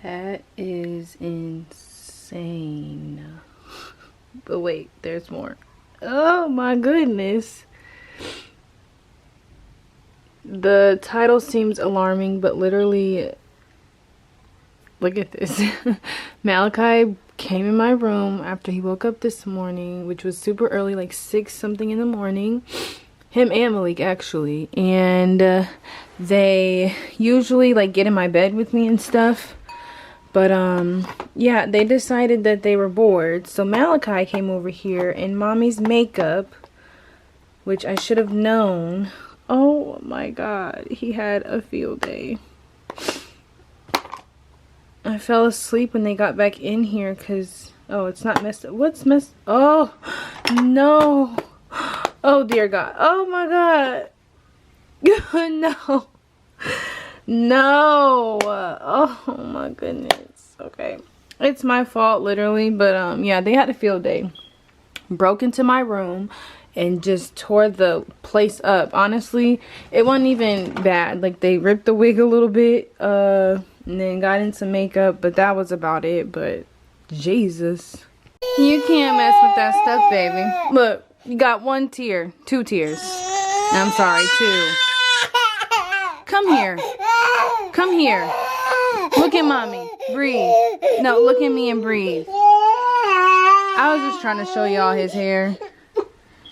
That is insane. But wait, there's more. Oh my goodness. The title seems alarming, but literally, look at this. Malachi came in my room after he woke up this morning, which was super early, like 6 something in the morning. Him and Malik, actually. And they usually like get in my bed with me and stuff. But yeah, they decided that they were bored. So Malachi came over here in mommy's makeup, which I should have known. Oh my god, he had a field day. I fell asleep when they got back in here because, oh, it's not messed up. What's messed? Oh no. Oh dear god. Oh my god. No. No. Oh my goodness. Okay, it's my fault literally, but yeah, they had a field day. Broke into my room and just tore the place up. Honestly, it wasn't even bad. Like, they ripped the wig a little bit and then got in some makeup, but that was about it. But Jesus, you can't mess with that stuff, baby. Look, you got 1 tear, 2 tears. I'm sorry, 2. Come here. Come here. Look at mommy. Breathe. No, look at me and breathe. I was just trying to show y'all his hair.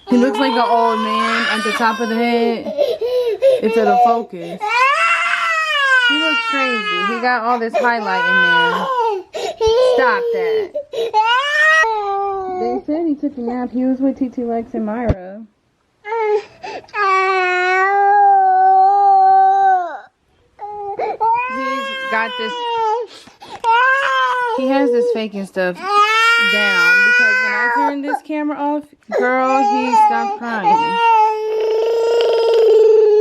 He looks like an old man at the top of the head. It's at a focus. He looks crazy. He got all this highlight in there. Stop that. They said he took a nap. He was with TT Lex and Myra. He's got this. He has this faking stuff down because when I turned this camera off, girl, he stopped crying.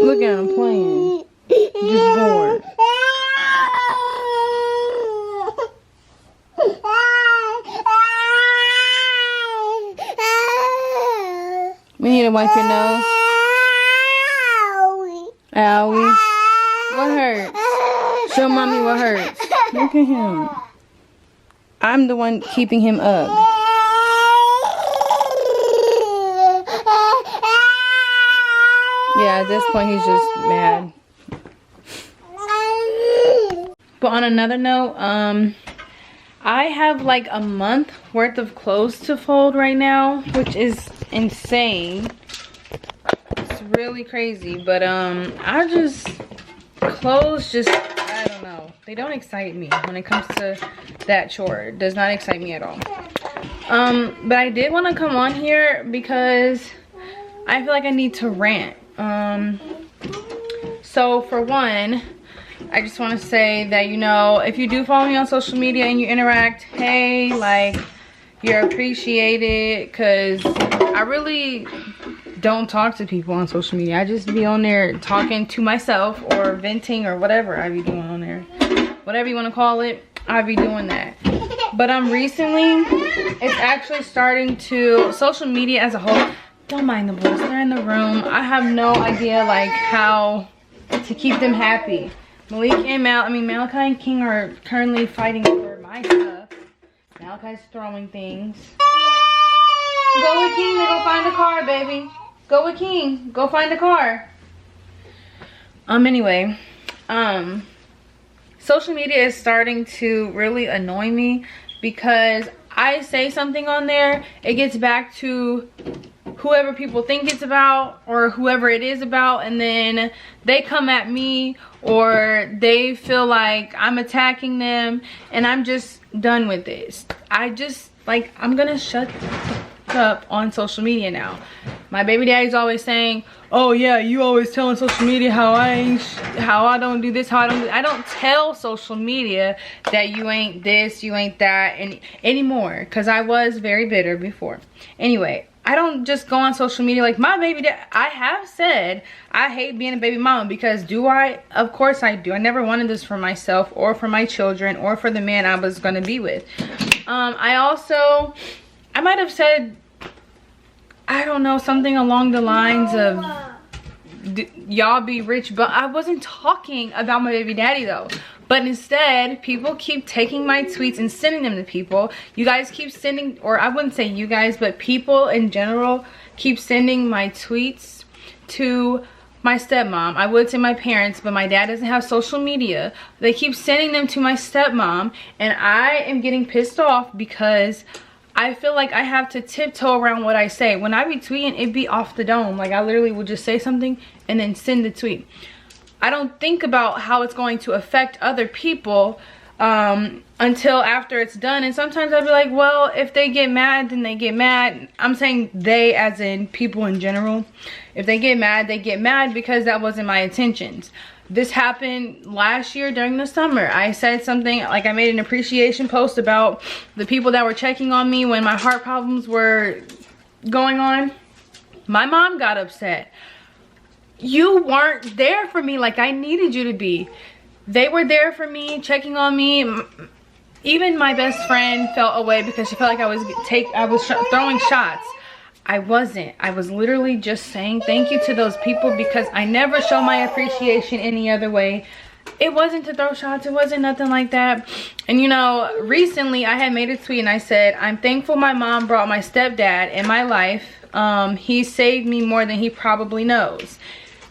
Look at him playing. Just bored. We need to wipe your nose. Owie. What hurts? Show mommy what hurts. Look at him. I'm the one keeping him up. Yeah, at this point he's just mad. But on another note, I have like a month worth of clothes to fold right now, which is insane. It's really crazy, but I just, clothes just, I don't know, they don't excite me when it comes to that chore. It does not excite me at all. But I did want to come on here because I feel like I need to rant. So for one, I just want to say that, you know, if you do follow me on social media and you interact, hey, like, you're appreciated, because I really don't talk to people on social media. I just be on there talking to myself or venting or whatever I be doing on there. Whatever you want to call it, I be doing that. But recently, it's actually starting to, social media as a whole, don't mind the boys, they're in the room. I have no idea like how to keep them happy. Malik and Malachi and King are currently fighting for my stuff. Malachi's throwing things. Go with King to go find the car, baby. Go with King. Go find the car. Anyway, social media is starting to really annoy me because I say something on there, it gets back to whoever people think it's about or whoever it is about, and then they come at me or they feel like I'm attacking them, and I'm just done with this. I just, like, I'm gonna shut the fuck up on social media now. My baby daddy's always saying, oh yeah, you always telling social media how I don't do this, how I don't do. I don't tell social media that you ain't this, you ain't that anymore, because I was very bitter before. Anyway, I don't just go on social media like my baby dad. I have said I hate being a baby mama, because do I? Of course I do. I never wanted this for myself or for my children or for the man I was gonna be with. I might have said, I don't know, something along the lines of y'all be rich, but I wasn't talking about my baby daddy though. But instead, people keep taking my tweets and sending them to people. You guys keep sending, or I wouldn't say you guys, but people in general keep sending my tweets to my stepmom. I would say my parents, but my dad doesn't have social media. They keep sending them to my stepmom, and I am getting pissed off because I feel like I have to tiptoe around what I say. When I be tweeting, it be off the dome. Like, I literally will just say something and then send the tweet. I don't think about how it's going to affect other people until after it's done. And sometimes I'll be like, well, if they get mad, then they get mad. I'm saying they as in people in general. If they get mad, they get mad because that wasn't my intentions. This happened last year during the summer. I said something, like I made an appreciation post about the people that were checking on me when my heart problems were going on. My mom got upset. You weren't there for me like I needed you to be. They were there for me, checking on me. Even my best friend felt away because she felt like I was throwing shots. I wasn't. I was literally just saying thank you to those people because I never show my appreciation any other way. It wasn't to throw shots. It wasn't nothing like that. And you know, recently I had made a tweet and I said, I'm thankful my mom brought my stepdad in my life. He saved me more than he probably knows.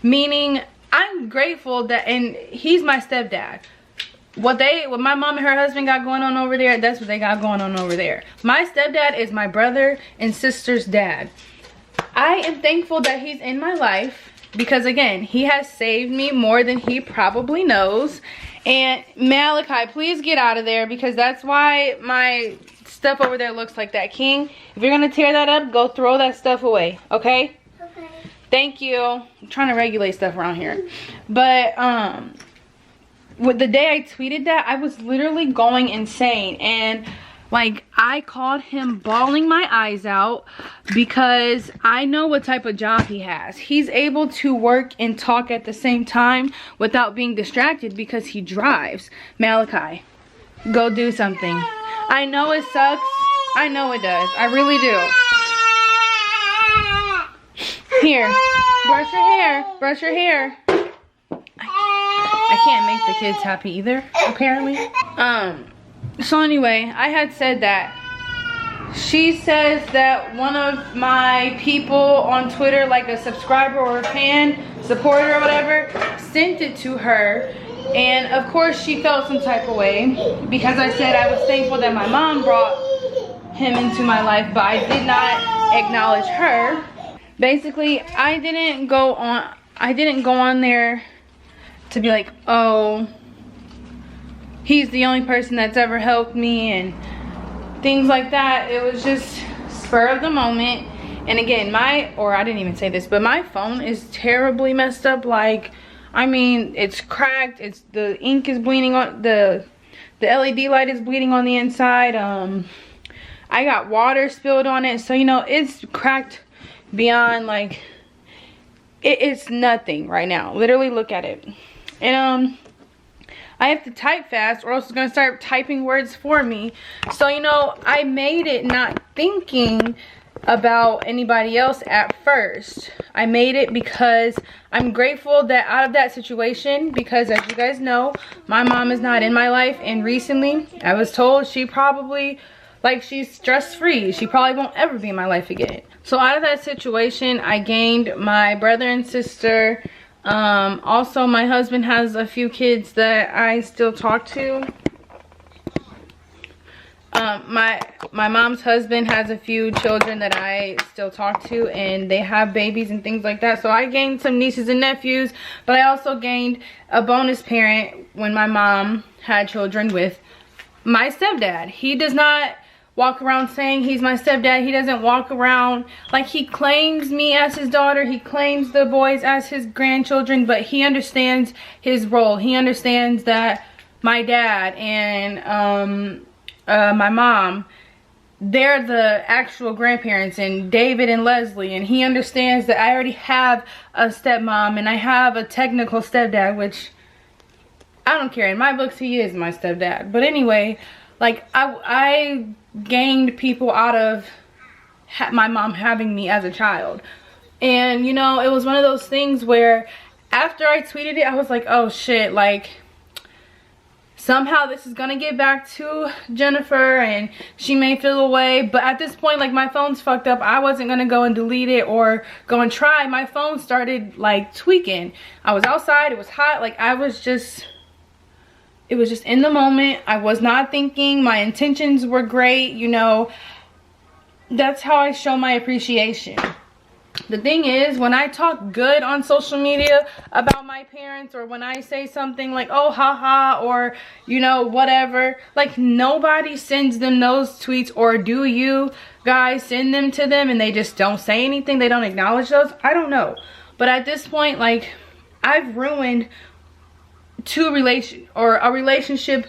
Meaning, I'm grateful that, and he's my stepdad. What my mom and her husband got going on over there, that's what they got going on over there. My stepdad is my brother and sister's dad. I am thankful that he's in my life because, again, he has saved me more than he probably knows. And Malachi, please get out of there because that's why my stuff over there looks like that. King, if you're gonna tear that up, go throw that stuff away, okay? Okay. Thank you. I'm trying to regulate stuff around here. But with the day I tweeted that, I was literally going insane. And like, I called him bawling my eyes out because I know what type of job he has. He's able to work and talk at the same time without being distracted because he drives. Malachi, go do something. I know it sucks. I know it does. I really do. Here, brush your hair. Brush your hair. I can't make the kids happy either, apparently. So anyway, I had said that. She says that one of my people on Twitter, like a subscriber or a fan, supporter or whatever, sent it to her. And of course she felt some type of way because I said I was thankful that my mom brought him into my life, but I did not acknowledge her. Basically, I didn't go on there to be like, oh, he's the only person that's ever helped me and things like that. It was just spur of the moment. And again, I didn't even say this, but my phone is terribly messed up. Like, I mean, it's cracked. The ink is bleeding on the LED light is bleeding on the inside. I got water spilled on it, so you know it's cracked beyond, like, it's nothing right now. Literally, look at it. And I have to type fast or else it's gonna start typing words for me. So you know, I made it not thinking about anybody else at first. I made it because I'm grateful that out of that situation, because as you guys know, my mom is not in my life, and recently I was told she probably, like, she's stress-free. She probably won't ever be in my life again. So out of that situation, I gained my brother and sister. Also, my husband has a few kids that I still talk to. My mom's husband has a few children that I still talk to, and they have babies and things like that. So I gained some nieces and nephews, but I also gained a bonus parent when my mom had children with my stepdad. He does not walk around saying he's my stepdad. He doesn't walk around like, he claims me as his daughter. He claims the boys as his grandchildren, but he understands his role. He understands that my dad and my mom, they're the actual grandparents, and David and Leslie, and he understands that I already have a stepmom and I have a technical stepdad, which I don't care. In my books, he is my stepdad. But anyway, like, I gained people out of my mom having me as a child. And you know, it was one of those things where after I tweeted it, I was like, oh shit, like, somehow this is gonna get back to Jennifer and she may feel away. But at this point, like, my phone's fucked up. I wasn't gonna go and delete it or go and try. My phone started like tweaking. I was outside, it was hot, like it was just in the moment. I was not thinking. My intentions were great, you know. That's how I show my appreciation. The thing is, when I talk good on social media about my parents, or when I say something like, oh, haha, or, you know, whatever, like, nobody sends them those tweets. Or do you guys send them to them and they just don't say anything? They don't acknowledge those? I don't know. But at this point, like, I've ruined a relationship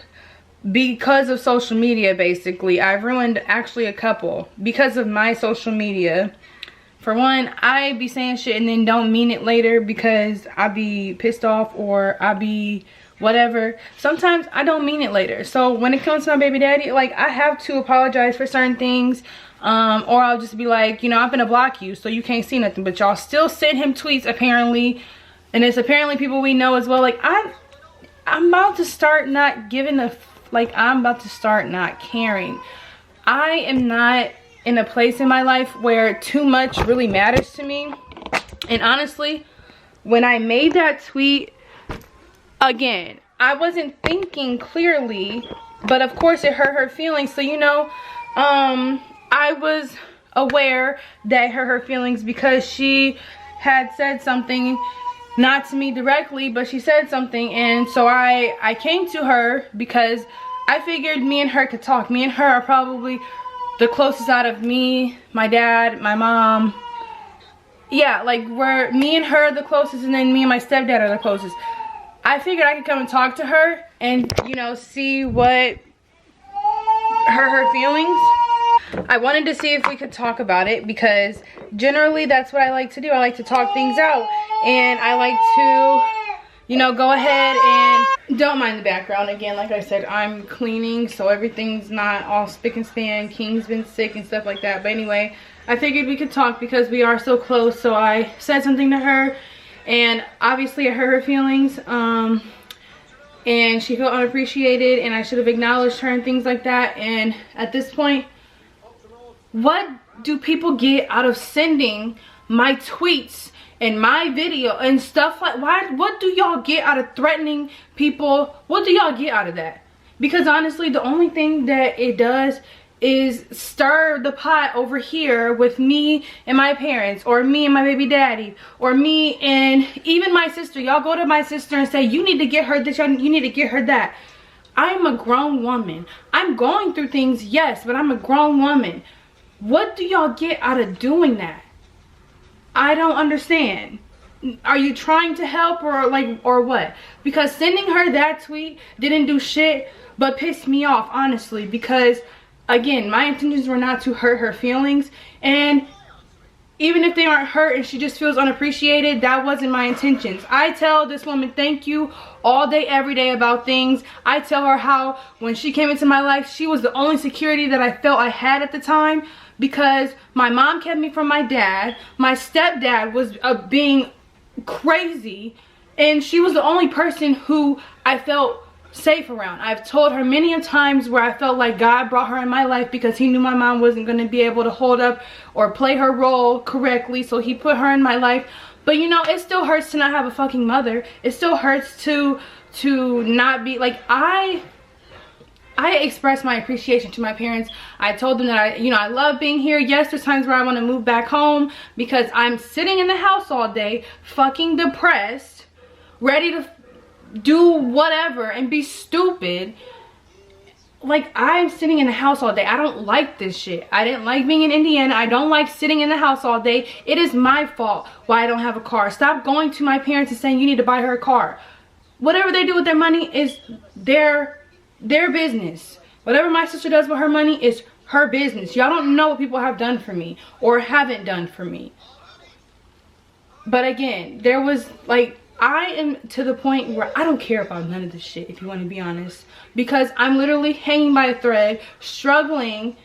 because of social media, basically. I've ruined actually a couple because of my social media. For one, I be saying shit and then don't mean it later because I be pissed off or I be whatever. Sometimes I don't mean it later. So when it comes to my baby daddy, like, I have to apologize for certain things. Or I'll just be like, you know, I'm gonna block you so you can't see nothing. But y'all still send him tweets, apparently. And it's apparently people we know as well. Like, I'm about to start not giving a... Like, I'm about to start not caring. I am not in a place in my life where too much really matters to me. And honestly, when I made that tweet, again, I wasn't thinking clearly, but of course it hurt her feelings. So, you know, I was aware that it hurt her feelings because she had said something, not to me directly, but she said something. And so I came to her because I figured me and her could talk. Me and her are probably the closest out of me, my dad, my mom. Yeah, like, we're, me and her are the closest, and then me and my stepdad are the closest. I figured I could come and talk to her and, you know, see what her feelings. I wanted to see if we could talk about it because generally that's what I like to do. I like to talk things out, and I like to, you know, go ahead and... Don't mind the background. Again, like I said, I'm cleaning, so everything's not all spick and span. King's been sick and stuff like that. But anyway, I figured we could talk because we are so close. So I said something to her, and obviously it hurt her feelings. And she felt unappreciated, and I should have acknowledged her and things like that. And at this point, what do people get out of sending my tweets and my video and stuff like... what do y'all get out of threatening people? What do y'all get out of that? Because honestly, the only thing that it does is stir the pot over here with me and my parents, or me and my baby daddy, or me and even my sister. Y'all go to my sister and say, you need to get her this, you need to get her that. I'm a grown woman. I'm going through things, yes, but I'm a grown woman. What do y'all get out of doing that? I don't understand. Are you trying to help, or like, or what? Because sending her that tweet didn't do shit but piss me off, honestly, because again, my intentions were not to hurt her feelings, and even if they aren't hurt and she just feels unappreciated, that wasn't my intentions. I tell this woman thank you all day, every day about things. I tell her how when she came into my life, she was the only security that I felt I had at the time, because my mom kept me from my dad. My stepdad was being crazy, and she was the only person who I felt safe around. I've told her many a times where I felt like God brought her in my life because he knew my mom wasn't going to be able to hold up or play her role correctly, so he put her in my life. But you know, it still hurts to not have a fucking mother. It still hurts to not be like... I expressed my appreciation to my parents. I told them that I love being here. Yes, there's times where I want to move back home because I'm sitting in the house all day, fucking depressed, ready to do whatever and be stupid. Like, I'm sitting in the house all day. I don't like this shit. I didn't like being in Indiana. I don't like sitting in the house all day. It is my fault why I don't have a car. Stop going to my parents and saying you need to buy her a car. Whatever they do with their money is their business. Whatever my sister does with her money is her business. Y'all don't know what people have done for me or haven't done for me. But again, there was like, I am to the point where I don't care about none of this shit, if you want to be honest, because I'm literally hanging by a thread, struggling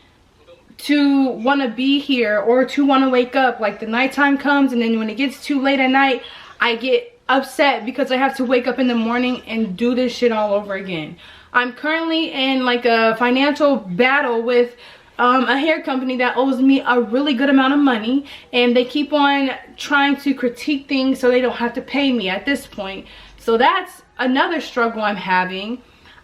to want to be here or to want to wake up. Like, the nighttime comes, and then when it gets too late at night, I get upset because I have to wake up in the morning and do this shit all over again. I'm currently in like a financial battle with a hair company that owes me a really good amount of money, and they keep on trying to critique things so they don't have to pay me at this point. So that's another struggle I'm having.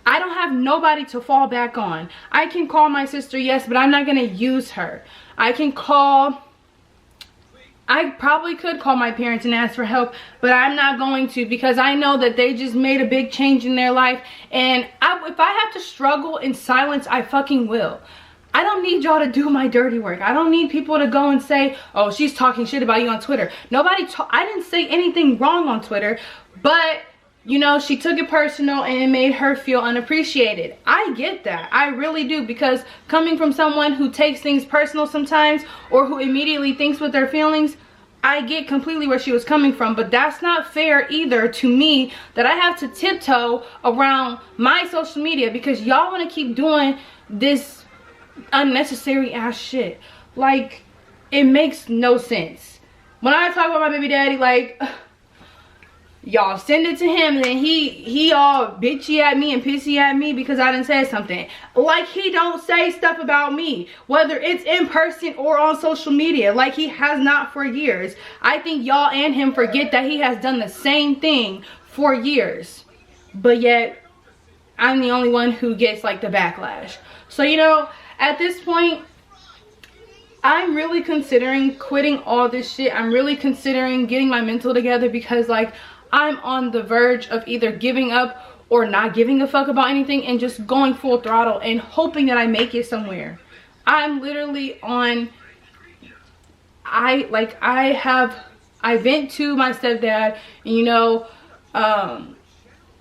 I don't have nobody to fall back on. I can call my sister, yes, but I'm not gonna use her. I probably could call my parents and ask for help, but I'm not going to, because I know that they just made a big change in their life, and if I have to struggle in silence, I fucking will. I don't need y'all to do my dirty work. I don't need people to go and say, oh, she's talking shit about you on Twitter. I didn't say anything wrong on Twitter, but you know, she took it personal and it made her feel unappreciated. I get that. I really do, because coming from someone who takes things personal sometimes, or who immediately thinks with their feelings, I get completely where she was coming from. But that's not fair either to me, that I have to tiptoe around my social media because y'all want to keep doing this unnecessary ass shit. Like, it makes no sense. When I talk about my baby daddy, like, y'all send it to him and then he all bitchy at me and pissy at me because I done said something. Like, he don't say stuff about me, whether it's in person or on social media, like he has not for years. I think y'all and him forget that he has done the same thing for years, but yet I'm the only one who gets like the backlash. So, you know, at this point, I'm really considering quitting all this shit. I'm really considering getting my mental together, because like, I'm on the verge of either giving up or not giving a fuck about anything and just going full throttle and hoping that I make it somewhere. I'm literally on, I vent to my stepdad, and you know,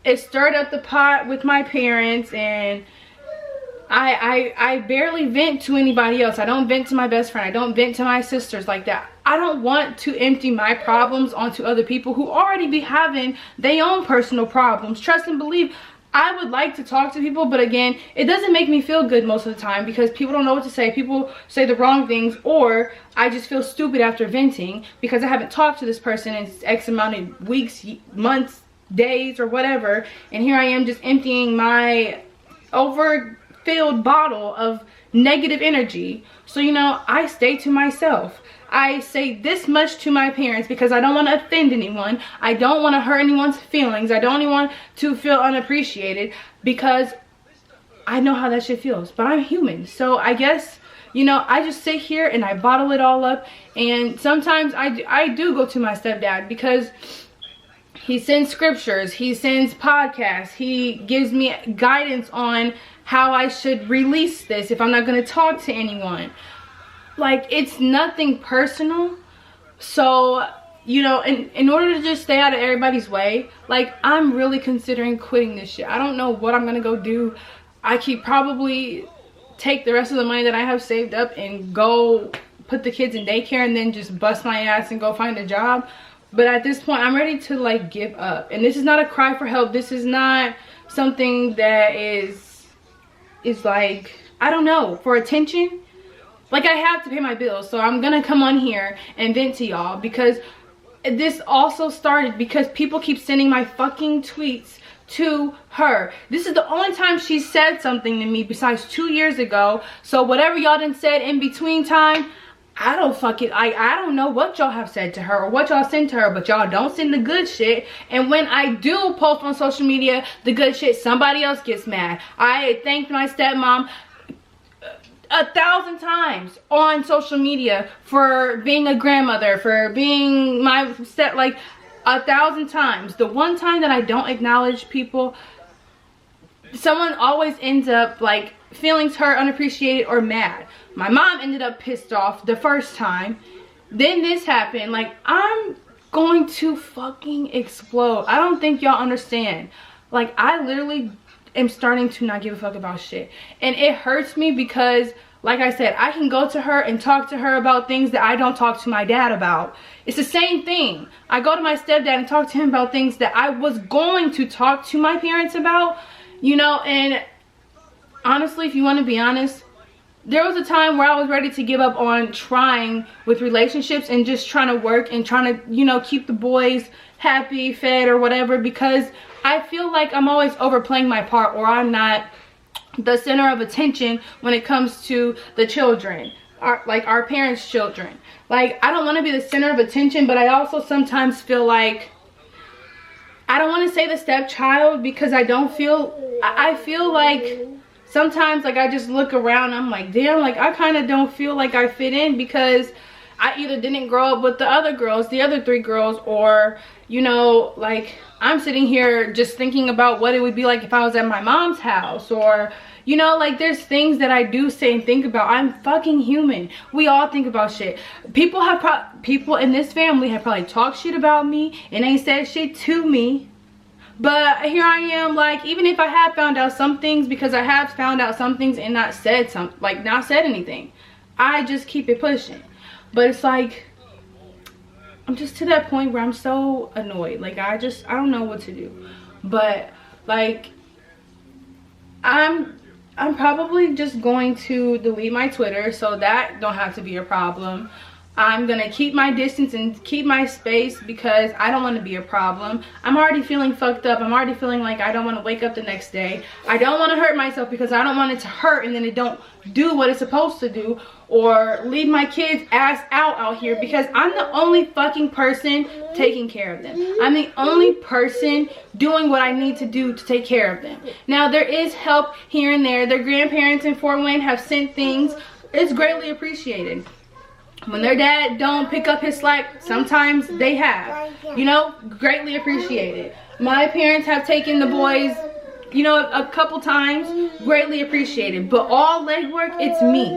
it stirred up the pot with my parents, and I barely vent to anybody else. I don't vent to my best friend. I don't vent to my sisters like that. I don't want to empty my problems onto other people who already be having their own personal problems. Trust and believe, I would like to talk to people, but again, it doesn't make me feel good most of the time, because people don't know what to say. People say the wrong things, or I just feel stupid after venting because I haven't talked to this person in X amount of weeks, months, days, or whatever. And here I am just emptying my overfilled bottle of negative energy. So, you know, I stay to myself. I say this much to my parents because I don't want to offend anyone. I don't want to hurt anyone's feelings. I don't want to feel unappreciated, because I know how that shit feels. But I'm human. So I guess, you know, I just sit here and I bottle it all up. And sometimes I do go to my stepdad, because he sends scriptures, he sends podcasts, he gives me guidance on how I should release this if I'm not going to talk to anyone. Like, it's nothing personal. So, you know, in order to just stay out of everybody's way, like, I'm really considering quitting this shit. I don't know what I'm gonna go do. I could probably take the rest of the money that I have saved up and go put the kids in daycare and then just bust my ass and go find a job. But at this point, I'm ready to like give up. And this is not a cry for help. This is not something that is like, I don't know, for attention. Like, I have to pay my bills, so I'm gonna come on here and vent to y'all, because this also started because people keep sending my fucking tweets to her. This is the only time she said something to me besides 2 years ago. So whatever y'all done said in between time, I don't know what y'all have said to her or what y'all sent to her, but y'all don't send the good shit. And when I do post on social media the good shit, somebody else gets mad. I thanked my stepmom 1,000 times on social media for being a grandmother, for being my step, like 1,000 times. The one time that I don't acknowledge people, someone always ends up like feelings hurt, unappreciated, or mad. My mom ended up pissed off the first time. Then this happened. Like, I'm going to fucking explode. I don't think y'all understand. Like, I literally am starting to not give a fuck about shit, and it hurts me because, like I said, I can go to her and talk to her about things that I don't talk to my dad about. It's the same thing. I go to my stepdad and talk to him about things that I was going to talk to my parents about, you know. And honestly, if you want to be honest, there was a time where I was ready to give up on trying with relationships and just trying to work and trying to, you know, keep the boys happy, fed, or whatever, because I feel like I'm always overplaying my part, or I'm not the center of attention when it comes to the children, our parents' children. Like, I don't want to be the center of attention, but I also sometimes feel like, I don't want to say the stepchild, because I feel like sometimes, like, I just look around, I'm like, damn, like, I kind of don't feel like I fit in, because I either didn't grow up with the other girls, the other 3 girls, or, you know, like, I'm sitting here just thinking about what it would be like if I was at my mom's house, or, you know, like, there's things that I do say and think about. I'm fucking human. We all think about shit. People in this family have probably talked shit about me and ain't said shit to me. But here I am, like, even if I have found out some things, because I have found out some things and not said anything, I just keep it pushing. But it's like, I'm just to that point where I'm so annoyed. Like, I don't know what to do. But, like, I'm probably just going to delete my Twitter, so that don't have to be a problem. I'm gonna keep my distance and keep my space, because I don't want to be a problem. I'm already feeling fucked up. I'm already feeling like I don't want to wake up the next day. I don't want to hurt myself, because I don't want it to hurt and then it don't do what it's supposed to do, or leave my kids ass out here, because I'm the only fucking person taking care of them. I'm the only person doing what I need to do to take care of them. Now, there is help here and there. Their grandparents in Fort Wayne have sent things. It's greatly appreciated. When their dad don't pick up his slack, sometimes they have, you know, greatly appreciated. My parents have taken the boys, you know, a couple times, greatly appreciated. But all legwork, it's me.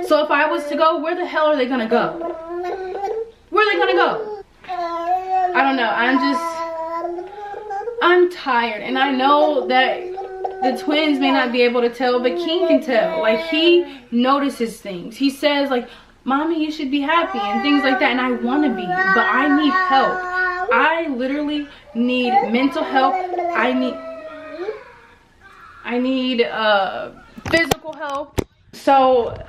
So if I was to go, where the hell are they gonna go? Where are they gonna go? I don't know. I'm tired, and I know that the twins may not be able to tell, but King can tell. Like, he notices things. He says, like, Mommy, you should be happy, and things like that, and I want to be, but I need help. I literally need mental help. I need physical help. So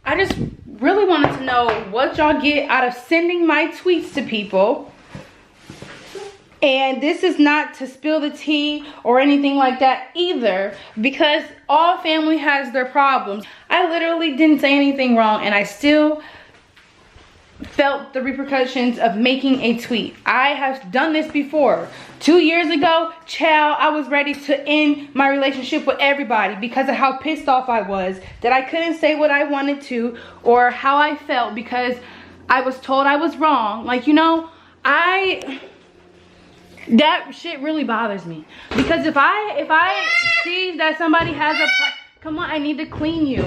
I just really wanted to know what y'all get out of sending my tweets to people. And this is not to spill the tea or anything like that either, because all family has their problems. I literally didn't say anything wrong, and I still felt the repercussions of making a tweet. I have done this before. 2 years ago, child, I was ready to end my relationship with everybody because of how pissed off I was that I couldn't say what I wanted to or how I felt because I was told I was wrong. Like, you know, that shit really bothers me, because if I see that somebody has come on, I need to clean you.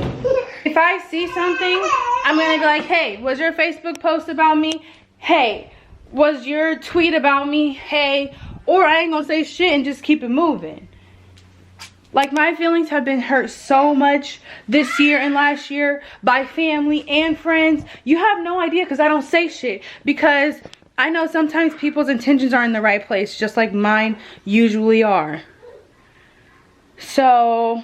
If I see something, I'm gonna be like, hey, was your Facebook post about me? Hey, was your tweet about me? Hey, or I ain't gonna say shit and just keep it moving. Like, my feelings have been hurt so much this year and last year by family and friends. You have no idea, because I don't say shit, because I know sometimes people's intentions are in the right place, just like mine usually are. So,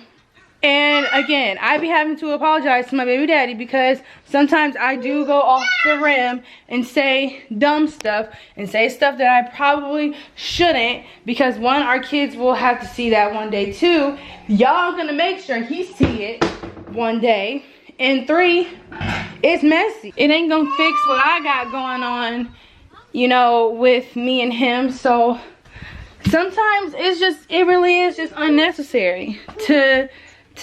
and again, I be having to apologize to my baby daddy, because sometimes I do go off the rim and say dumb stuff and say stuff that I probably shouldn't, because 1, our kids will have to see that one day. 2, y'all gonna make sure he see it one day. And 3, it's messy. It ain't gonna fix what I got going on, you know, with me and him. So sometimes it really is just unnecessary to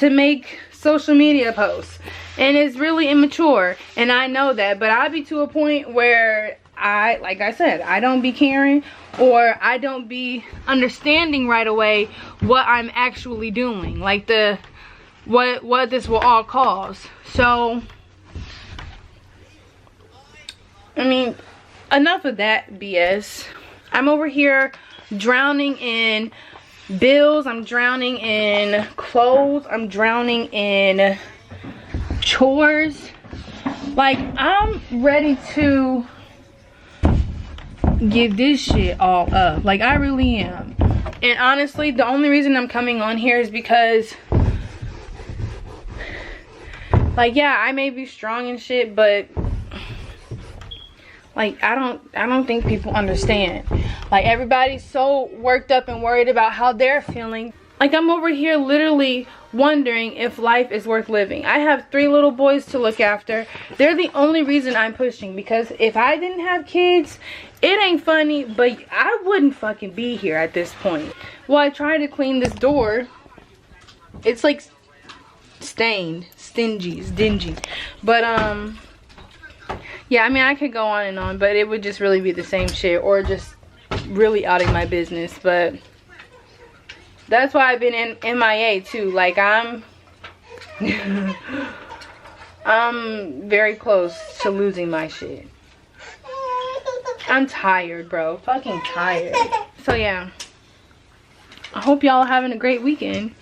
make social media posts, and it's really immature, and I know that. But I be to a point where like I said, I don't be caring, or I don't be understanding right away what I'm actually doing, like what this will all cause. So I mean, enough of that BS. I'm over here drowning in bills. I'm drowning in clothes. I'm drowning in chores. Like, I'm ready to give this shit all up. Like, I really am. And honestly, the only reason I'm coming on here is because Like, yeah, I may be strong and shit, but like, I don't think people understand. Like, everybody's so worked up and worried about how they're feeling. Like, I'm over here literally wondering if life is worth living. I have 3 little boys to look after. They're the only reason I'm pushing, because if I didn't have kids, it ain't funny, but I wouldn't fucking be here at this point. Well, I tried to clean this door. It's like stained, dingy. But yeah, I mean, I could go on and on, but it would just really be the same shit, or just really out of my business. But that's why I've been in MIA too. Like, I'm very close to losing my shit. I'm tired, bro. Fucking tired. So yeah, I hope y'all are having a great weekend.